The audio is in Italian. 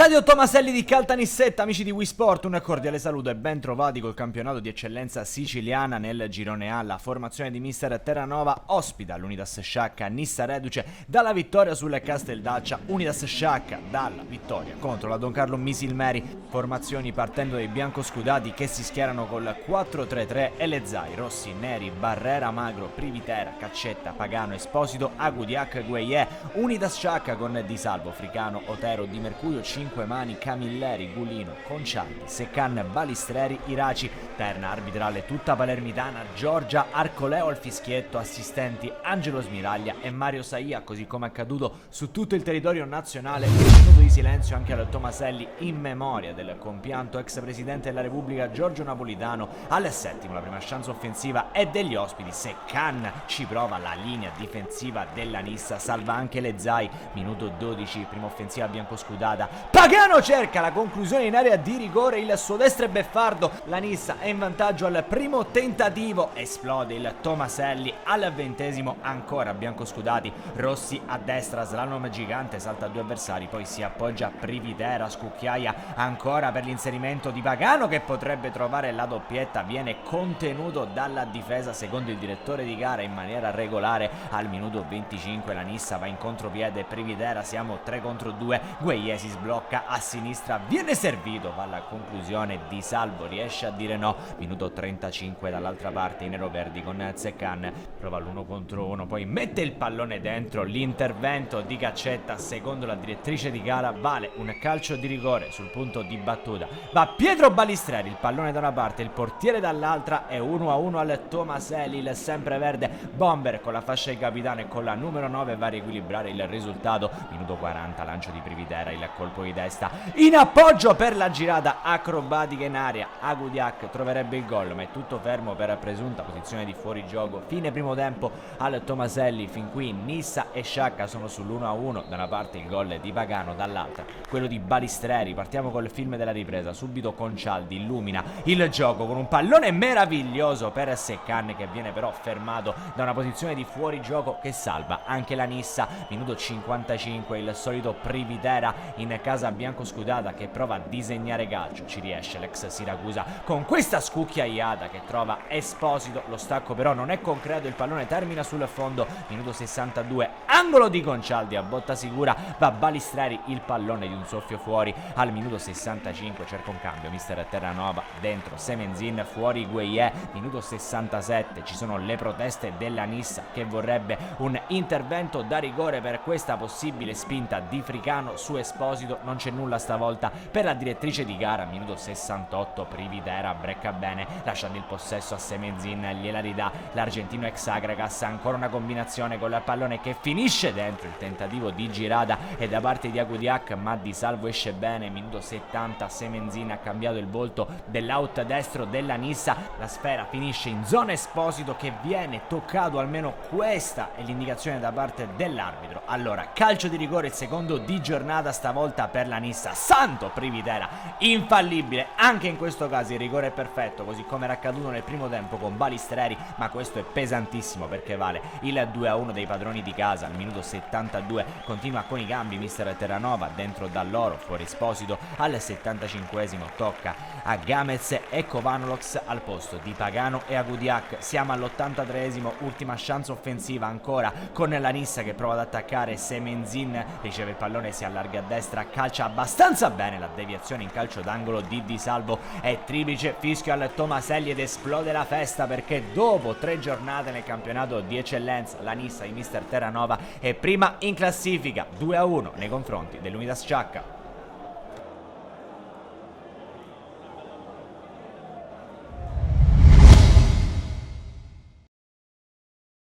Stadio Tomaselli di Caltanissetta, amici di Wii Sport, un cordiale saluto e ben trovati col campionato di eccellenza siciliana nel girone A. La formazione di mister Terranova ospita l'Unidas Sciacca Nissa reduce dalla vittoria sul Casteldaccia, Unidas Sciacca dalla vittoria contro la Don Carlo Misilmeri. Formazioni partendo dai biancoscudati che si schierano col 4-3-3 e le Zai, Rossi, Neri, Barrera, Magro, Privitera, Caccetta, Pagano, Esposito, Agudiac, Gueye, Unidas Sciacca con Di Salvo, Fricano, Otero, Di Mercurio, 5 mani, Camilleri, Gulino, Concialdi, Seccan, Balistreri, Iraci. Terna arbitrale tutta palermitana, Giorgia Arcoleo al fischietto, assistenti Angelo Smiraglia e Mario Saia, così come accaduto su tutto il territorio nazionale. Un minuto di silenzio anche al Tomaselli in memoria del compianto ex presidente della Repubblica Giorgio Napolitano. Al settimo la prima chance offensiva è degli ospiti, Seccan ci prova la linea difensiva della Nissa, salva anche le Zai. Minuto 12, prima offensiva biancoscudata, Pagano cerca la conclusione in area di rigore, il suo destro è beffardo, la Nissa è in vantaggio al primo tentativo, esplode il Tomaselli al 20°, ancora biancoscudati, Rossi a destra, slalom gigante, salta due avversari, poi si appoggia Privitera, scucchiaia ancora per l'inserimento di Pagano che potrebbe trovare la doppietta, viene contenuto dalla difesa secondo il direttore di gara in maniera regolare. Al minuto 25 la Nissa va in contropiede, Privitera, siamo 3 contro 2, Gueye si sblocca a sinistra, viene servito, va alla conclusione, Di Salvo riesce a dire no. Minuto 35 dall'altra parte i neroverdi con Seccan, prova l'1 contro 1, poi mette il pallone dentro, l'intervento di Caccetta secondo la direttrice di gara vale un calcio di rigore. Sul punto di battuta va Pietro Balistreri, il pallone da una parte, il portiere dall'altra e 1-1 al Tomaselli. Il sempreverde Bomber con la fascia di capitano e con la numero 9 va a riequilibrare il risultato. Minuto 40, lancio di Privitera, il colpo di testa in appoggio per la girata acrobatica in aria, Agudiac troverebbe il gol ma è tutto fermo per presunta posizione di fuorigioco. Fine primo tempo al Tomaselli, fin qui Nissa e Sciacca sono sull'1-1, da una parte il gol di Pagano, dall'altra quello di Balistreri. Partiamo col film della ripresa, subito Concialdi illumina il gioco con un pallone meraviglioso per Seccan che viene però fermato da una posizione di fuorigioco che salva anche la Nissa. Minuto 55, il solito Privitera in casa biancoscudata che prova a disegnare calcio, ci riesce l'ex Siracusa con questa scucchiaiata che trova Esposito, lo stacco però non è concreto, il pallone termina sul fondo. Minuto 62, angolo di Concialdi, a botta sicura va Balistreri, il pallone di un soffio fuori. Al minuto 65 cerca un cambio mister Terranova, dentro Semenzin, fuori Gueye. Minuto 67 ci sono le proteste della Nissa che vorrebbe un intervento da rigore per questa possibile spinta di Fricano su Esposito, non c'è nulla stavolta per la direttrice di gara. Minuto 68, Privitera brecca bene lasciando il possesso a Semenzin, gliela ridà l'argentino ex Agragas, ancora una combinazione con il pallone che finisce dentro, il tentativo di girata è da parte di Agudiac ma Di Salvo esce bene. Minuto 70, Semenzin ha cambiato il volto dell'out destro della Nissa, la sfera finisce in zona Esposito che viene toccato, almeno questa è l'indicazione da parte dell'arbitro. Allora calcio di rigore, il secondo di giornata stavolta per la Nissa, santo Privitera infallibile anche in questo caso, il rigore è perfetto così come era accaduto nel primo tempo con Balistreri, ma questo è pesantissimo perché vale il 2-1 dei padroni di casa. Al minuto 72 continua con i cambi mister Terranova, dentro Dall'Oro, fuori Esposito. Al 75esimo tocca a Gamez e Kovanolox al posto di Pagano e Agudiac. Siamo all'83esimo, ultima chance offensiva ancora con la Nissa che prova ad attaccare, Semenzin riceve il pallone, si allarga a destra, calcia abbastanza bene, la deviazione in calcio d'angolo di Salvo è triplice, fischio al Tomaselli ed esplode la festa perché dopo 3 giornate nel campionato di eccellenza la Nissa di mister Terranova è prima in classifica, 2-1 nei confronti dell'Unidas Sciacca.